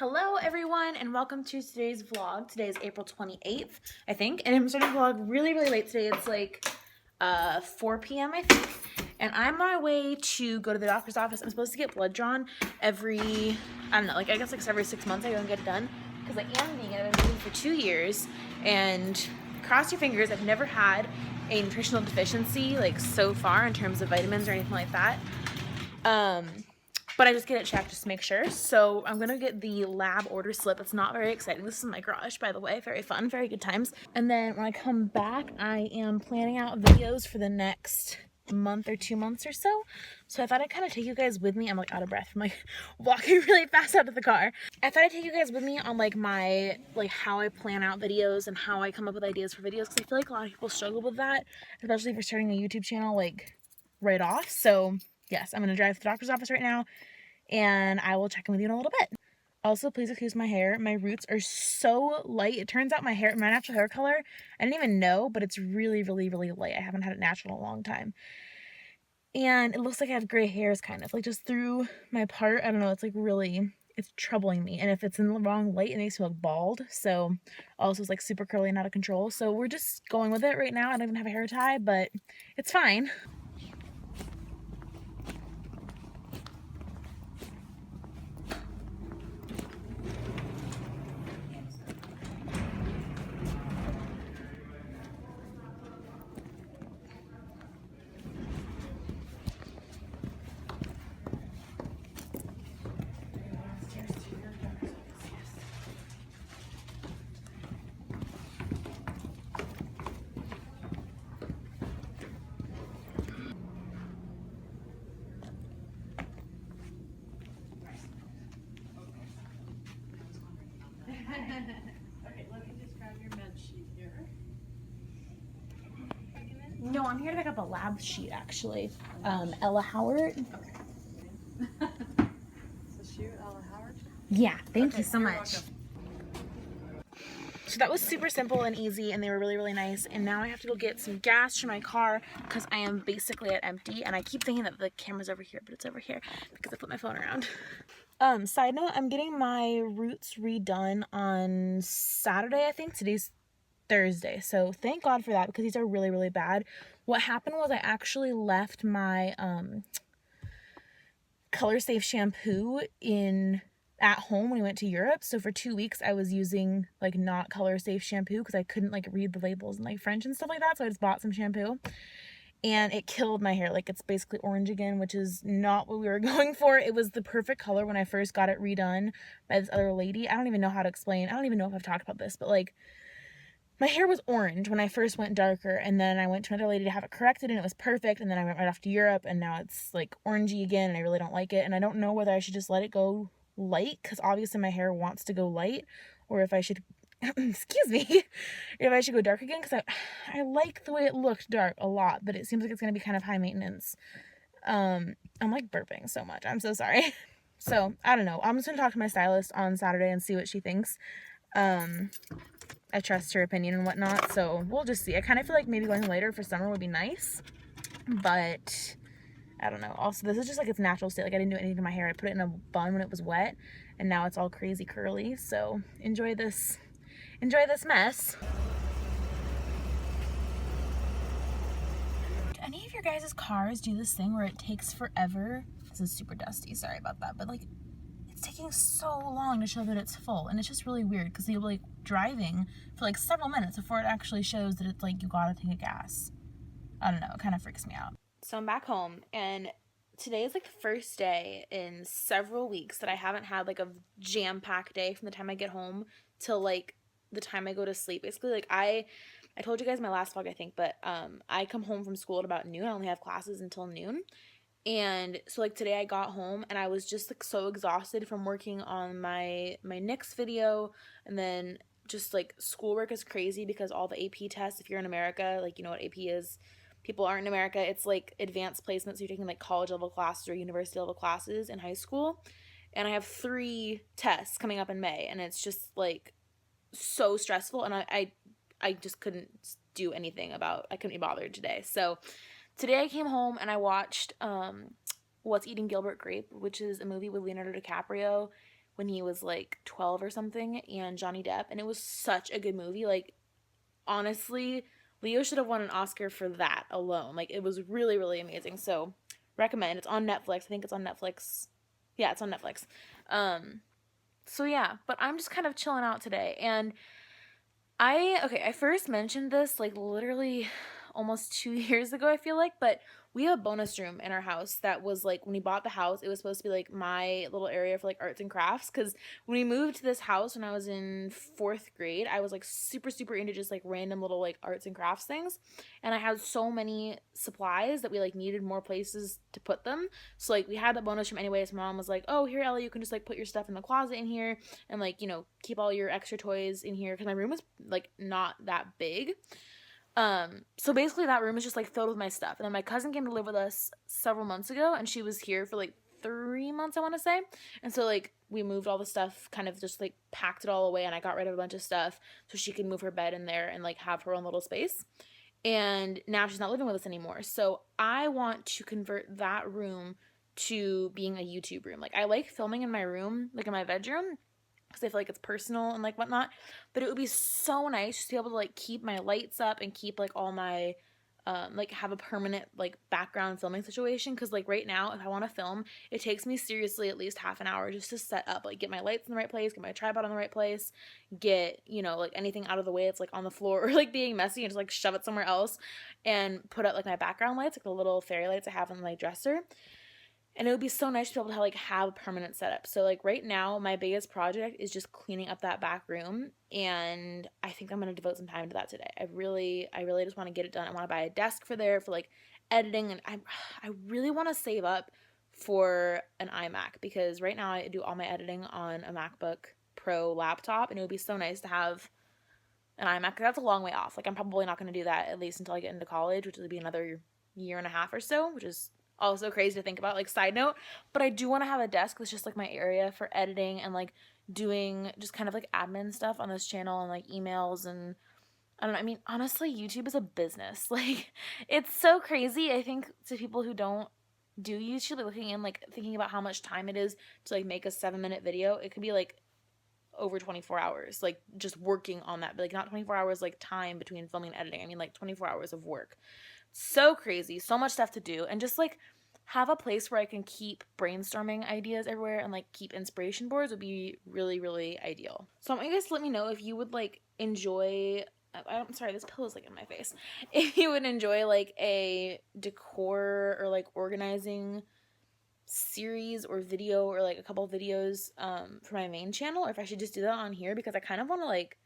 Hello everyone and welcome to today's vlog. Today is April 28th, I think, and I'm starting the vlog really late today. It's like 4 p.m. I think, and I'm on my way to go to the doctor's office. I'm supposed to get blood drawn every, I don't know, like I guess like every 6 months I go and get it done because I am vegan. I've been vegan for 2 years, and cross your fingers, I've never had a nutritional deficiency like so far in terms of vitamins or anything like that. But I just get it checked just to make sure. So I'm gonna get the lab order slip. It's not very exciting. This is my garage, by the way. Very fun, very good times. And then when I come back, I am planning out videos for the next month or 2 months or so. So I thought I'd kind of take you guys with me. I'm like out of breath from like walking really fast out of the car. I thought I'd take you guys with me on like my, like how I plan out videos and how I come up with ideas for videos. Because I feel like a lot of people struggle with that, especially if you're starting a YouTube channel like right off. So yes, I'm gonna drive to the doctor's office right now, and I will check in with you in a little bit. Also, please excuse my hair. My roots are so light. It turns out my natural hair color, I didn't even know, but it's really light. I haven't had it natural in a long time. And it looks like I have gray hairs kind of, like just through my part. I don't know, it's like really, it's troubling me. And if it's in the wrong light, it makes me look bald. So also it's like super curly and out of control. So we're just going with it right now. I don't even have a hair tie, but it's fine. Okay, let me just grab your med sheet here. No, I'm here to pick up a lab sheet actually. Ella Howard. Okay. So shoot, Ella Howard? Yeah, thank you so you're much. welcome. So that was super simple and easy, and they were really nice. And now I have to go get some gas for my car because I am basically at empty. And I keep thinking that the camera's over here, but it's over here because I put my phone around. Side note, I'm getting my roots redone on Saturday, I think. Today's Thursday, so thank God for that because these are really bad. What happened was I actually left my Color Safe shampoo at home when we went to Europe. So for 2 weeks I was using like not Color Safe shampoo because I couldn't like read the labels in like French and stuff like that. So I just bought some shampoo, and it killed my hair. Like it's basically orange again, which is not what we were going for. It was the perfect color when I first got it redone by this other lady. I don't even know how to explain. I don't even know if I've talked about this, but like my hair was orange when I first went darker, and then I went to another lady to have it corrected and it was perfect, and then I went right off to Europe and now it's like orangey again and I really don't like it. And I don't know whether I should just let it go light because obviously my hair wants to go light, or if I should excuse me, if I should go dark again because I like the way it looked dark a lot, but it seems like it's going to be kind of high maintenance. I'm like burping so much. I'm so sorry. So I don't know. I'm just going to talk to my stylist on Saturday and see what she thinks. I trust her opinion and whatnot, so we'll just see. I kind of feel like maybe going later for summer would be nice, but I don't know. Also, this is just like its natural state. Like I didn't do anything to my hair. I put it in a bun when it was wet, and now it's all crazy curly. So enjoy this mess. Do any of your guys' cars do this thing where it takes forever? This is super dusty. Sorry about that, but like it's taking so long to show that it's full, and it's just really weird because you'll be like driving for like several minutes before it actually shows that it's like you got a tank of gas. I don't know, it kind of freaks me out. So I'm back home, and today is like the first day in several weeks that I haven't had like a jam-packed day from the time I get home till like the time I go to sleep. Basically, like I told you guys in my last vlog, I think, but I come home from school at about noon. I only have classes until noon. And so like today I got home and I was just like so exhausted from working on my NICS video, and then just like schoolwork is crazy because all the AP tests, if you're in America, like you know what AP is. People aren't in America. It's like advanced placement, so you're taking like college level classes or university level classes in high school. And I have 3 tests coming up in May, and it's just like so stressful, and I just couldn't do anything about, I couldn't be bothered today. So today I came home and I watched What's Eating Gilbert Grape, which is a movie with Leonardo DiCaprio when he was like 12 or something, and Johnny Depp, and it was such a good movie. Like, honestly, Leo should have won an Oscar for that alone. Like, it was really, really amazing. So, recommend. It's on Netflix. I think it's on Netflix. Yeah, it's on Netflix. Um, so yeah, but I'm just kind of chilling out today, and I first mentioned this like literally almost 2 years ago, I feel like, but we have a bonus room in our house that was like when we bought the house, it was supposed to be like my little area for like arts and crafts. Cause when we moved to this house when I was in fourth grade, I was like super, super into just like random little like arts and crafts things. And I had so many supplies that we like needed more places to put them. So like we had the bonus room anyway. So my mom was like, oh, here, Ellie, you can just like put your stuff in the closet in here and like, keep all your extra toys in here. Cause my room was like not that big. So basically that room is just like filled with my stuff. And then my cousin came to live with us several months ago, and she was here for like 3 months, I want to say. And so like we moved all the stuff, kind of just like packed it all away, and I got rid of a bunch of stuff so she could move her bed in there and like have her own little space. And now she's not living with us anymore. So I want to convert that room to being a YouTube room. Like I like filming in my room, like in my bedroom, because I feel like it's personal and like whatnot. But it would be so nice just to be able to like keep my lights up and keep like all my like have a permanent like background filming situation. Because like right now, if I want to film, it takes me seriously at least half an hour just to set up, like get my lights in the right place, get my tripod in the right place, get like anything out of the way it's like on the floor or like being messy, and just like shove it somewhere else, and put up like my background lights, like the little fairy lights I have on my dresser. And it would be so nice to be able to have a permanent setup. So like right now, my biggest project is just cleaning up that back room, and I think I'm gonna devote some time to that today. I really just want to get it done. I want to buy a desk for there for like editing, and I really want to save up for an iMac, because right now I do all my editing on a MacBook Pro laptop, and it would be so nice to have an iMac. That's a long way off. Like I'm probably not going to do that at least until I get into college, which will be another year and a half or so, which is also crazy to think about, like side note. But I do want to have a desk that's just like my area for editing and like doing just kind of like admin stuff on this channel and like emails, and I don't know. I mean, honestly, YouTube is a business. Like it's so crazy. I think to people who don't do YouTube, like looking in, like thinking about how much time it is to like make a 7-minute video, it could be like over 24 hours, like just working on that, but like not 24 hours like time between filming and editing. I mean like 24 hours of work. So crazy, so much stuff to do, and just like have a place where I can keep brainstorming ideas everywhere and like keep inspiration boards would be really, really ideal. So I want you guys to let me know if you would like enjoy. I'm sorry, this pillow's like in my face. If you would enjoy like a decor or like organizing series or video, or like a couple videos for my main channel, or if I should just do that on here, because I kind of want to like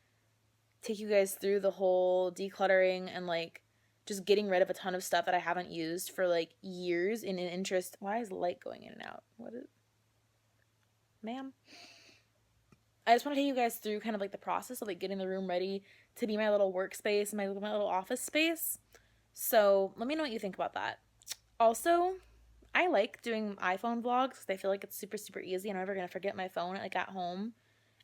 take you guys through the whole decluttering and like just getting rid of a ton of stuff that I haven't used for like years in an interest. Why is the light going in and out? What is, ma'am? I just want to take you guys through kind of like the process of like getting the room ready to be my little workspace, my little office space. So let me know what you think about that. Also, I like doing iPhone vlogs because I feel like it's super, super easy. I'm never going to forget my phone like at home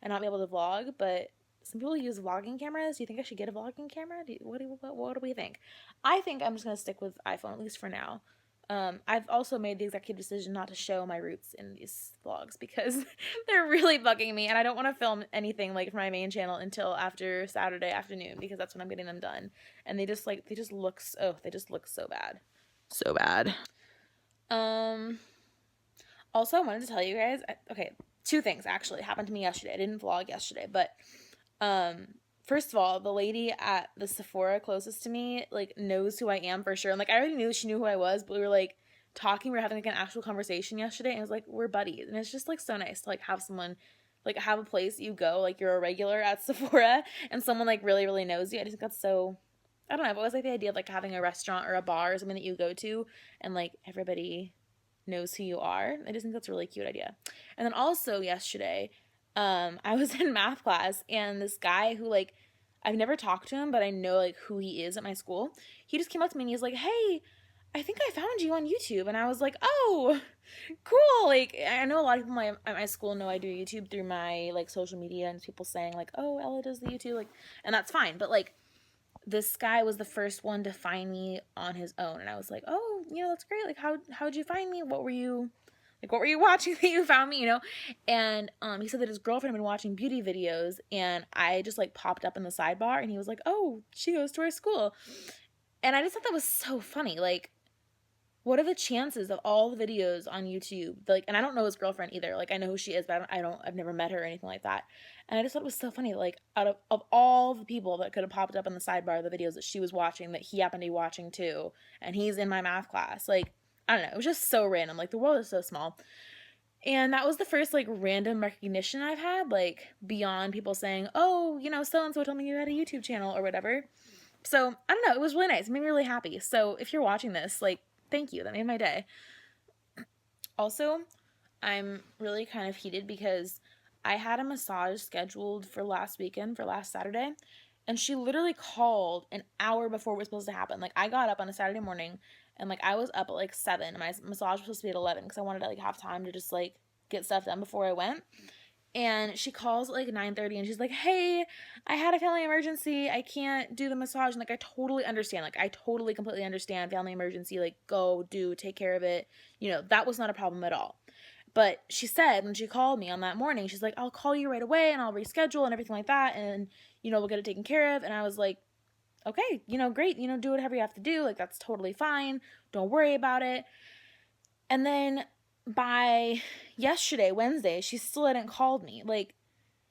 and not be able to vlog. But some people use vlogging cameras. Do you think I should get a vlogging camera? What do we think? I think I'm just going to stick with iPhone, at least for now. I've also made the executive decision not to show my roots in these vlogs because they're really bugging me, and I don't want to film anything like for my main channel until after Saturday afternoon, because that's when I'm getting them done. And they just look so bad. So bad. Um, Also, I wanted to tell you guys, okay, two things actually happened to me yesterday. I didn't vlog yesterday, but um, first of all, the lady at the Sephora closest to me like knows who I am for sure. And like I already knew she knew who I was, but we were like talking, we were having like an actual conversation yesterday, and it was like we're buddies, and it's just like so nice to like have someone, like have a place you go, like you're a regular at Sephora, and someone like really, really knows you. I just think that's so. I don't know. I've always like the idea of like having a restaurant or a bar or something that you go to, and like everybody knows who you are. I just think that's a really cute idea. And then also yesterday, I was in math class, and this guy who like I've never talked to him, but I know like who he is at my school. He just came up to me and he's like, "Hey, I think I found you on YouTube." And I was like, "Oh, cool." Like I know a lot of people at my school know I do YouTube through my like social media, and people saying like, "Oh, Ella does the YouTube," like, and that's fine. But like this guy was the first one to find me on his own, and I was like, "Oh, that's great. Like how'd you find me? What were you Like, what were you watching that you found me, you know? And he said that his girlfriend had been watching beauty videos, and I just like popped up in the sidebar, and he was like, oh, she goes to our school. And I just thought that was so funny. Like, what are the chances of all the videos on YouTube? Like, and I don't know his girlfriend either. Like, I know who she is, but I've never met her or anything like that. And I just thought it was so funny. Like, of all the people that could have popped up in the sidebar, the videos that she was watching, that he happened to be watching too, and he's in my math class. Like, I don't know. It was just so random. Like, the world is so small. And that was the first, like, random recognition I've had, like, beyond people saying, oh, you know, so-and-so told me you had a YouTube channel or whatever. So, I don't know. It was really nice. It made me really happy. So, if you're watching this, like, thank you. That made my day. Also, I'm really kind of heated because I had a massage scheduled for last weekend, for last Saturday, and she literally called an hour before it was supposed to happen. Like, I got up on a Saturday morning, and, like, I was up at, like, 7, and my massage was supposed to be at 11 because I wanted to, like, have time to just, like, get stuff done before I went. And she calls at like 9:30 and she's like, hey, I had a family emergency. I can't do the massage. And like, I totally understand. Like, I totally completely understand family emergency. Like, go, do, take care of it. You know, that was not a problem at all. But she said when she called me on that morning, she's like, I'll call you right away and I'll reschedule and everything like that. And, you know, we'll get it taken care of. And I was like, okay, you know, great. You know, do whatever you have to do. Like, that's totally fine. Don't worry about it. And then by yesterday, Wednesday, she still hadn't called me. Like,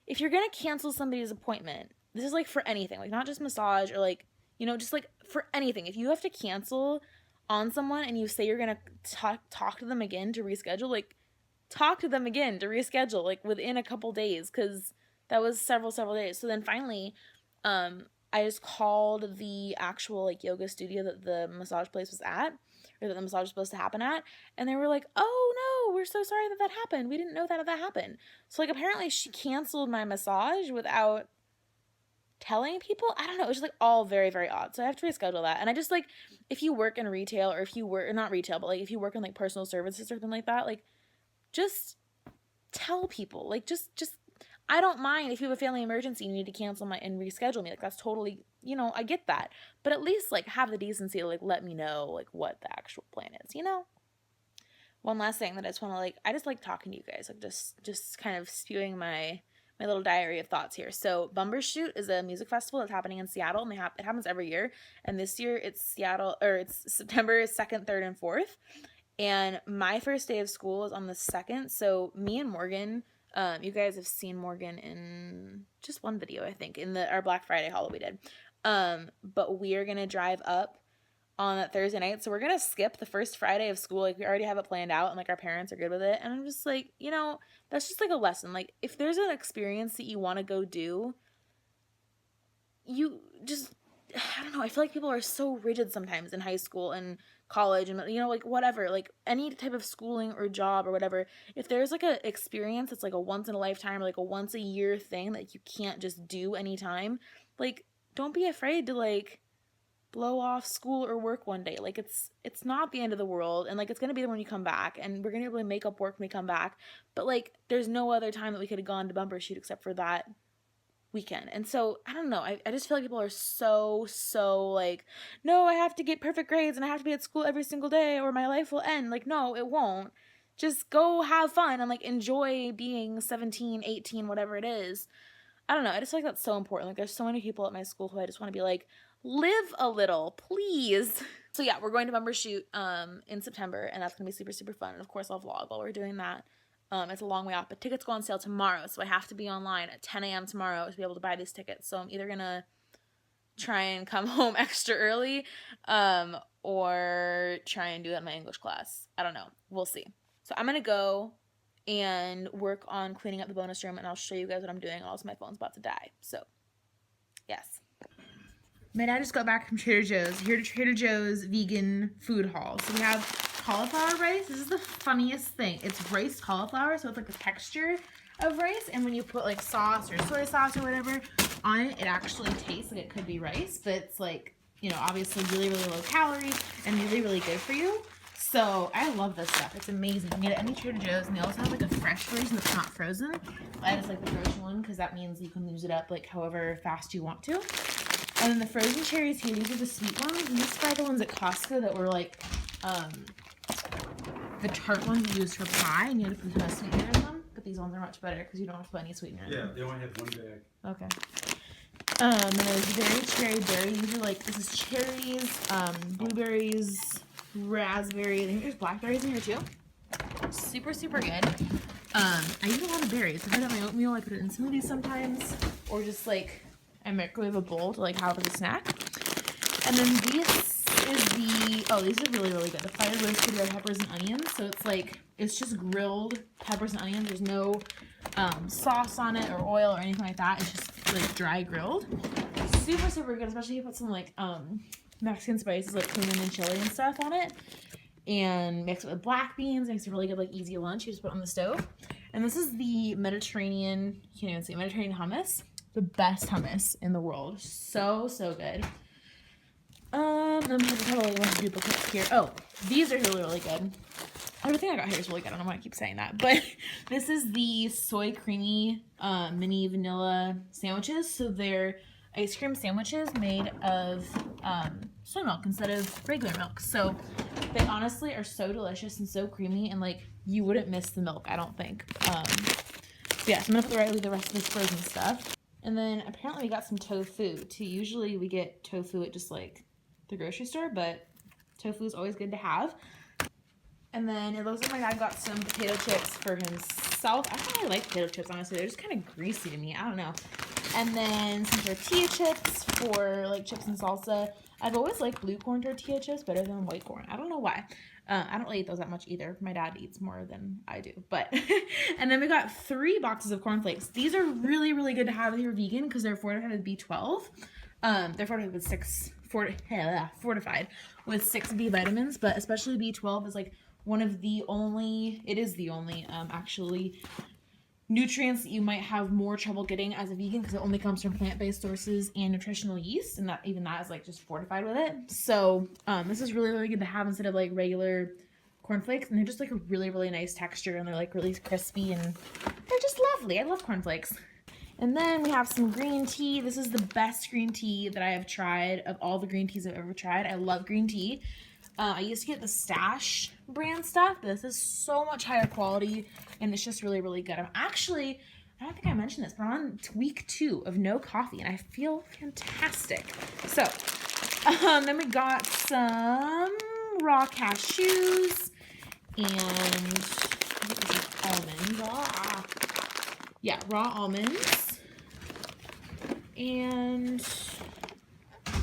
if you're gonna cancel somebody's appointment, this is like for anything, like not just massage or like, you know, just like for anything. If you have to cancel on someone and you say you're gonna talk to them again to reschedule, like talk to them again to reschedule like within a couple days, because that was several days. So then finally, I just called the actual like yoga studio that the massage place was at, or that the massage was supposed to happen at, and they were like, oh no, we're so sorry that that happened. We didn't know that happened. So like apparently she canceled my massage without telling people. I don't know. It was just like all very odd. So I have to reschedule that. And I just like, if you work in retail, or if you work, not retail, but like if you work in like personal services or something like that, like just tell people. Like just I don't mind if you have a family emergency and you need to cancel my and reschedule me. Like that's totally, you know, I get that. But at least like have the decency to like let me know like what the actual plan is, you know? One last thing that I just want to like, I just like talking to you guys, like just kind of spewing my little diary of thoughts here. So Bumbershoot is a music festival that's happening in Seattle, and it happens every year. And this year it's it's September 2nd, 3rd, and 4th. And my first day of school is on the 2nd. So me and Morgan, you guys have seen Morgan in just one video, I think, in our Black Friday haul that we did. But we are gonna drive up on that Thursday night. So we're going to skip the first Friday of school. Like we already have it planned out and like our parents are good with it. And I'm just like, you know, that's just like a lesson. Like if there's an experience that you want to go do, you just, I don't know. I feel like people are so rigid sometimes in high school and college and, you know, like whatever, like any type of schooling or job or whatever. If there's like a experience that's like a once in a lifetime or like a once a year thing that you can't just do anytime, like don't be afraid to like blow off school or work one day. Like it's not the end of the world, and like it's gonna be there when you come back, and we're gonna be able to make up work when we come back. But like there's no other time that we could have gone to Bumbershoot except for that weekend. And so I don't know, I just feel like people are so like, no, I have to get perfect grades and I have to be at school every single day or my life will end. Like no, it won't. Just go have fun and like enjoy being 17, 18, whatever it is. I don't know. I just feel like that's so important. Like there's so many people at my school who I just want to be like, live a little, please. So yeah, we're going to Bumbershoot in September, and that's gonna be super fun. And of course I'll vlog while we're doing that. It's a long way off, but tickets go on sale tomorrow, so I have to be online at 10 a.m. tomorrow to be able to buy these tickets. So I'm either gonna try and come home extra early, or try and do it in my English class. I don't know. We'll see. So I'm gonna go and work on cleaning up the bonus room, and I'll show you guys what I'm doing. Also, my phone's about to die. So, yes. My dad just got back from Trader Joe's. Here to Trader Joe's vegan food haul. So we have cauliflower rice. This is the funniest thing. It's riced cauliflower, so it's like the texture of rice. And when you put like sauce or soy sauce or whatever on it, it actually tastes like it could be rice, but it's like, you know, obviously really low calorie and really good for you. So I love this stuff. It's amazing. You can get it at any Trader Joe's, and they also have like a fresh version that's not frozen. I just like the frozen one because that means you can use it up like however fast you want to. And then the frozen cherries here, these are the sweet ones. And these are the ones at Costco that were like, the tart ones you use for pie, and you have to put a ton of sweetener in them. But these ones are much better because you don't have to put any sweetener in them. Yeah, they only have one bag. Okay. And there's berry. These are like, this is cherries, blueberries, raspberries. I think there's blackberries in here too. Super, super good. I eat a lot of berries. If I have my oatmeal, I put it in smoothies sometimes, or just like I microwave a bowl to like have as a snack. And then this is these are really, really good. The fire roasted red peppers and onions. So it's like, it's just grilled peppers and onions. There's no sauce on it or oil or anything like that. It's just like dry grilled. Super, super good, especially if you put some like Mexican spices like cumin and chili and stuff on it. And mix it with black beans. Makes a really good, like, easy lunch. You just put it on the stove. And this is the Mediterranean, you can't even see, Mediterranean hummus. The best hummus in the world. So, so good. I'm gonna have a bunch of duplicates here. Oh, these are really, really good. Everything I got here is really good. I don't know why I keep saying that. But this is the soy creamy mini vanilla sandwiches. So they're ice cream sandwiches made of soy milk instead of regular milk. So they honestly are so delicious and so creamy, and like you wouldn't miss the milk, I don't think. So yeah, so I'm gonna put the rest of this frozen stuff. And then apparently we got some tofu too. Usually we get tofu at just like the grocery store, but tofu is always good to have. And then it looks like my dad got some potato chips for himself. I don't really like potato chips, honestly. They're just kind of greasy to me. I don't know. And then some tortilla chips for like chips and salsa. I've always liked blue corn tortilla chips better than white corn. I don't know why. I don't really eat those that much either. My dad eats more than I do. But and then we got 3 boxes of cornflakes. These are really, really good to have if you're vegan because they're fortified with B12. They're fortified with fortified with 6 B vitamins, but especially B12 is like one of the only, it is the only actually nutrients that you might have more trouble getting as a vegan because it only comes from plant-based sources and nutritional yeast, and that even that is like just fortified with it. So this is really, really good to have instead of like regular cornflakes, and they're just like a really, really nice texture, and they're like really crispy, and they're just lovely. I love cornflakes. And then we have some green tea. This is the best green tea that I have tried of all the green teas I've ever tried. I love green tea. I used to get the Stash brand stuff, but this is so much higher quality, and it's just really, really good. I don't think I mentioned this, but I'm on week 2 of no coffee, and I feel fantastic. So, then we got some raw cashews, and I think this is almonds. Yeah, raw almonds, and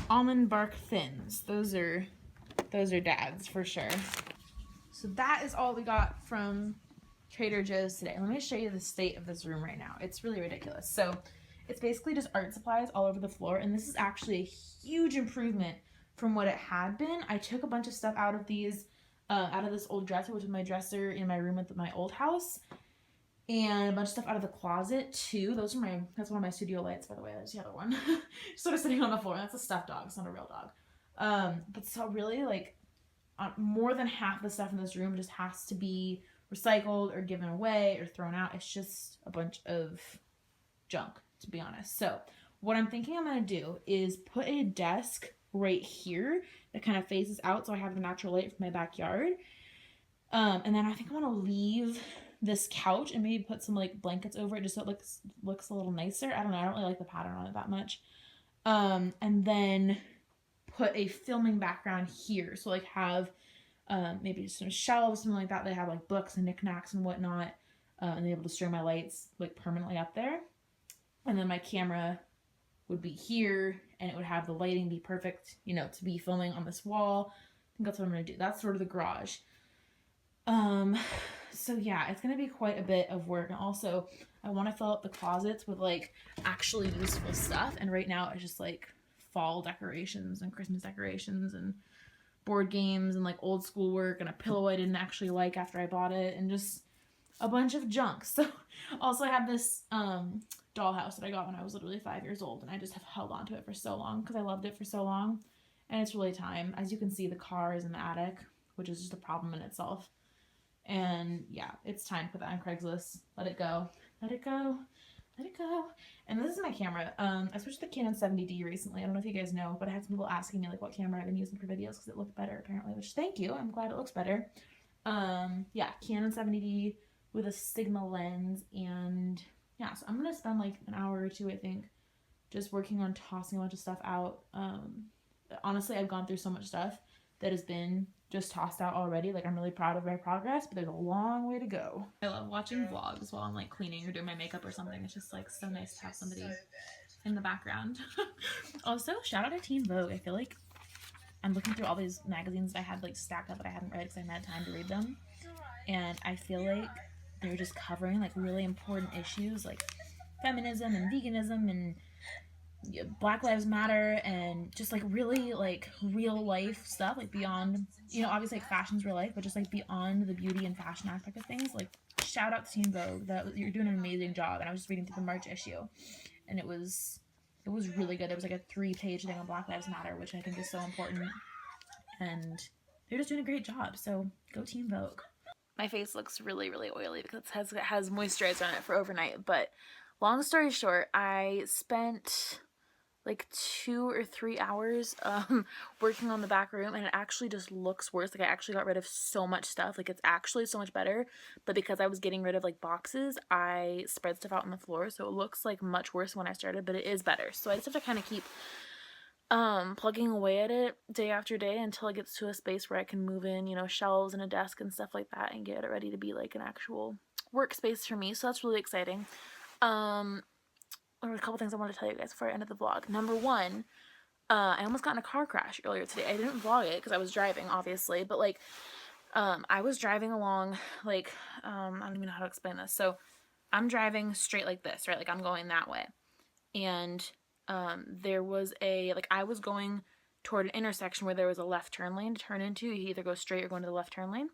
almond bark thins. Those are Dad's for sure. So that is all we got from Trader Joe's today. Let me show you the state of this room right now. It's really ridiculous. So it's basically just art supplies all over the floor, and this is actually a huge improvement from what it had been. I took a bunch of stuff out of these, out of this old dresser, which was my dresser in my room at my old house, and a bunch of stuff out of the closet too. That's one of my studio lights, by the way. There's the other one. Just sort of sitting on the floor. That's a stuffed dog. It's not a real dog. But so really, like, more than half the stuff in this room just has to be recycled or given away or thrown out. It's just a bunch of junk, to be honest. So what I'm thinking I'm going to do is put a desk right here that kind of faces out so I have the natural light from my backyard. And then I think I'm going to leave this couch and maybe put some like blankets over it just so it looks a little nicer. I don't know. I don't really like the pattern on it that much. And then put a filming background here. So like have maybe some shelves, something like that. They have like books and knickknacks and whatnot. And be able to store my lights like permanently up there. And then my camera would be here, and it would have the lighting be perfect, you know, to be filming on this wall. I think that's what I'm going to do. That's sort of the garage. So yeah, it's going to be quite a bit of work. And also I want to fill up the closets with like actually useful stuff. And right now it's just like fall decorations and Christmas decorations and board games and like old school work and a pillow I didn't actually like after I bought it and just a bunch of junk. So also I have this dollhouse that I got when I was literally 5 years old, and I just have held on to it for so long because I loved it for so long, and it's really time. As you can see, the car is in the attic, which is just a problem in itself. And yeah, it's time to put that on Craigslist. Let it go. Let it go. Let it go. And this is my camera. I switched to the Canon 70D recently. I don't know if you guys know, but I had some people asking me like what camera I've been using for videos because it looked better apparently, which thank you. I'm glad it looks better. Yeah, Canon 70D with a Sigma lens, and yeah, so I'm gonna spend like an hour or two, I think, just working on tossing a bunch of stuff out. Honestly, I've gone through so much stuff that has been just tossed out already. Like, I'm really proud of my progress, but there's a long way to go. I love watching vlogs while I'm like cleaning or doing my makeup or something. It's just like so nice to have somebody in the background. Also, shout out to Teen Vogue. I feel like I'm looking through all these magazines that I had like stacked up that I hadn't read because I hadn't had time to read them, and I feel like they're just covering like really important issues like feminism and veganism and Black Lives Matter and just like really like real life stuff, like beyond, you know, obviously like fashion's real life, but just like beyond the beauty and fashion aspect of things. Like, shout out to Teen Vogue, that you're doing an amazing job. And I was just reading through the March issue, and it was really good. It was like a 3-page thing on Black Lives Matter, which I think is so important, and they're just doing a great job. So go Teen Vogue. My face looks really, really oily because it has moisturizer on it for overnight. But long story short, I spent like 2 or 3 hours working on the back room, and it actually just looks worse. Like, I actually got rid of so much stuff. Like, it's actually so much better, but because I was getting rid of like boxes, I spread stuff out on the floor, so it looks like much worse when I started, but it is better. So I just have to kind of keep plugging away at it day after day until it gets to a space where I can move in, you know, shelves and a desk and stuff like that and get it ready to be like an actual workspace for me. So that's really exciting. There were a couple things I wanted to tell you guys before I ended the vlog. Number one, I almost got in a car crash earlier today. I didn't vlog it because I was driving, obviously, but like, I was driving along, like, I don't even know how to explain this. So I'm driving straight like this, right? Like, I'm going that way. And there was like, I was going toward an intersection where there was a left turn lane to turn into. You either go straight or go into the left turn lane.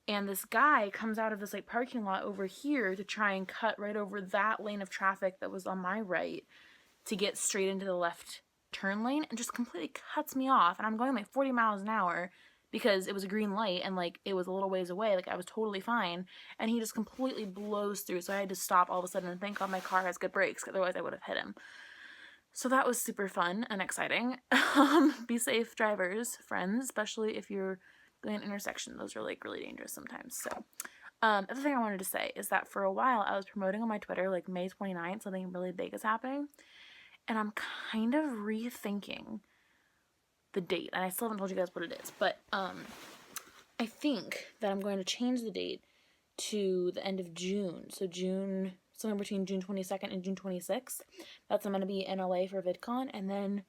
And this guy comes out of this like parking lot over here to try and cut right over that lane of traffic that was on my right to get straight into the left turn lane, and just completely cuts me off. And I'm going like 40 miles an hour because it was a green light and like it was a little ways away. Like, I was totally fine. And he just completely blows through. So I had to stop all of a sudden and thank God my car has good brakes, otherwise I would have hit him. So that was super fun and exciting. Be safe, drivers, friends, especially if you're going an intersection. Those are like really dangerous sometimes. So, other thing I wanted to say is that for a while I was promoting on my Twitter like May 29th, something really big is happening. And I'm kind of rethinking the date. And I still haven't told you guys what it is. But I think that I'm going to change the date to the end of June. So June, somewhere between June 22nd and June 26th. That's when I'm going to be in LA for VidCon. And then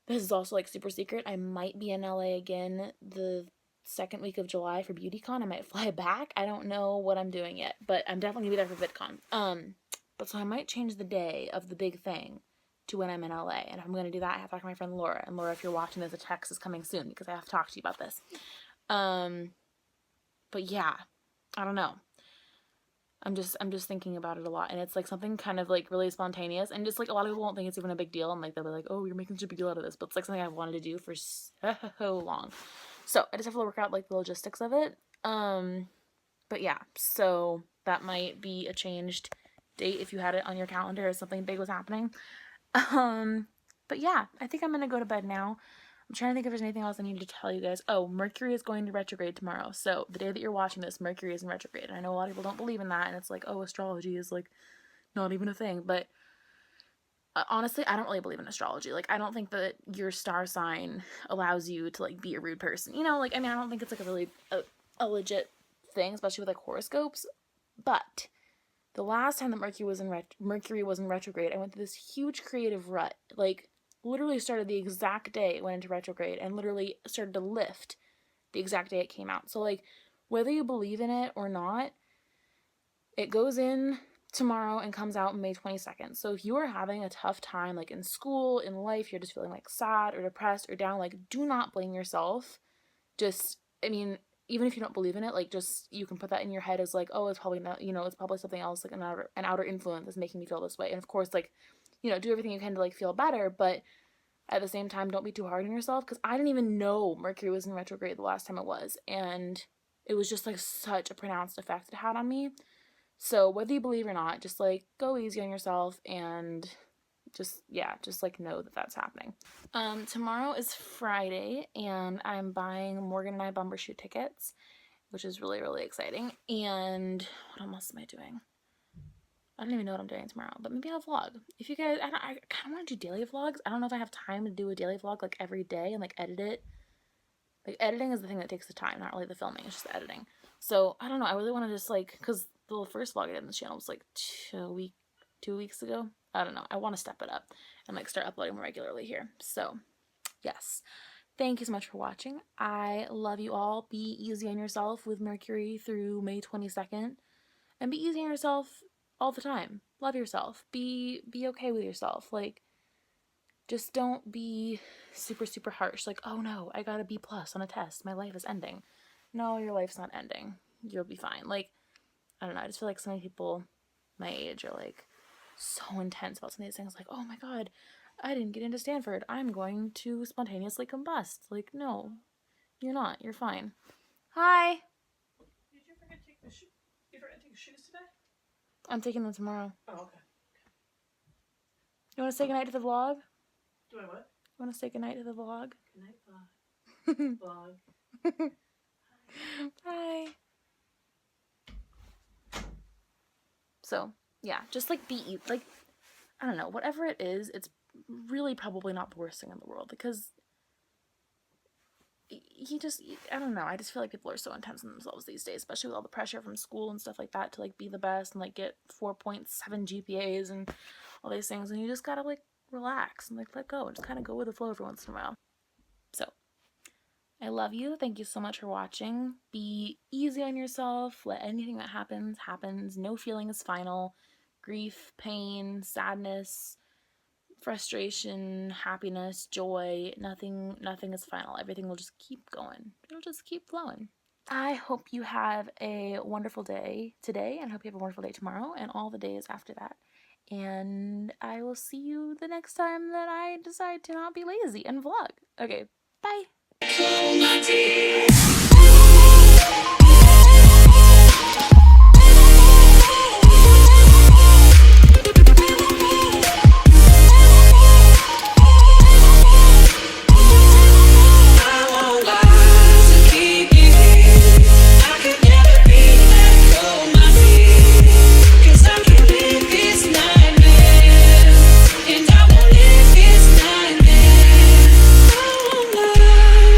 this is also like super secret. I might be in LA again the second week of July for BeautyCon. I might fly back. I don't know what I'm doing yet, but I'm definitely gonna be there for VidCon. But so I might change the day of the big thing to when I'm in LA. And if I'm gonna do that, I have to talk to my friend Laura. And Laura, if you're watching this, a text is coming soon because I have to talk to you about this. But yeah, I don't know. I'm just thinking about it a lot, and it's like something kind of like really spontaneous, and just like a lot of people won't think it's even a big deal, and like they'll be like, oh, you're making such a big deal out of this, but it's like something I've wanted to do for so long. So I just have to work out like the logistics of it. But yeah, so that might be a changed date if you had it on your calendar or something big was happening. But yeah, I think I'm gonna go to bed now. I'm trying to think if there's anything else I need to tell you guys. Oh, Mercury is going to retrograde tomorrow. So the day that you're watching this, Mercury is in retrograde. And I know a lot of people don't believe in that, and it's like, oh, astrology is like not even a thing. But honestly, I don't really believe in astrology. Like, I don't think that your star sign allows you to like be a rude person. You know, like, I mean, I don't think it's like a really a legit thing, especially with like horoscopes. But the last time that Mercury was in retrograde, I went through this huge creative rut. Like, literally started the exact day it went into retrograde, and literally started to lift the exact day it came out. So like, whether you believe in it or not, it goes in tomorrow and comes out May 22nd. So if you are having a tough time, like in school, in life, you're just feeling like sad or depressed or down, like, do not blame yourself. Just, I mean, even if you don't believe in it, like, just, you can put that in your head as like, oh, it's probably not, you know, it's probably something else, like an outer influence is making me feel this way. And of course, like, you know, do everything you can to like feel better, but at the same time, don't be too hard on yourself, because I didn't even know Mercury was in retrograde the last time it was, and it was just like such a pronounced effect it had on me. So whether you believe or not, just like go easy on yourself, and just, yeah, just like know that that's happening. Tomorrow is Friday, and I'm buying Morgan and I bumbershoot tickets. which is really, really exciting. And what else am I doing? I don't even know what I'm doing tomorrow, but maybe I'll vlog. If you guys, I kind of want to do daily vlogs. I don't know if I have time to do a daily vlog like every day and like edit it. Like editing is the thing that takes the time, not really the filming. It's just the editing. So I don't know. I really want to just like, because the first vlog I did on this channel was like 2 weeks ago. I don't know. I want to step it up and like start uploading more regularly here. So yes. Thank you so much for watching. I love you all. Be easy on yourself with Mercury through May 22nd. And be easy on yourself all the time. Love yourself. Be okay with yourself. Like, just don't be super, super harsh. Like, oh no, I got a B+ on a test. My life is ending. No, your life's not ending. You'll be fine. Like, I don't know. I just feel like so many people my age are like so intense about some of these things. Like, oh my God, I didn't get into Stanford. I'm going to spontaneously combust. Like, no, you're not. You're fine. Hi. Did you forget to take the shoe? You forgot to take your shoes today? I'm taking them tomorrow. Oh, okay. You want to say goodnight to the vlog? Do I what? You want to say goodnight to the vlog? Good night, vlog. Bye. So, yeah, just like be, like, I don't know, whatever it is, it's really probably not the worst thing in the world because I don't know, I just feel like people are so intense on themselves these days, especially with all the pressure from school and stuff like that to like be the best and like get 4.7 GPAs and all these things, and you just gotta like relax and like let go and just kind of go with the flow every once in a while. So, I love you. Thank you so much for watching. Be easy on yourself. Let anything that happens, happens. No feeling is final. Grief, pain, sadness, frustration, happiness, joy, nothing is final. Everything will just keep going. It'll just keep flowing. I hope you have a wonderful day today, and hope you have a wonderful day tomorrow and all the days after that. And I will see you the next time that I decide to not be lazy and vlog. Okay, bye.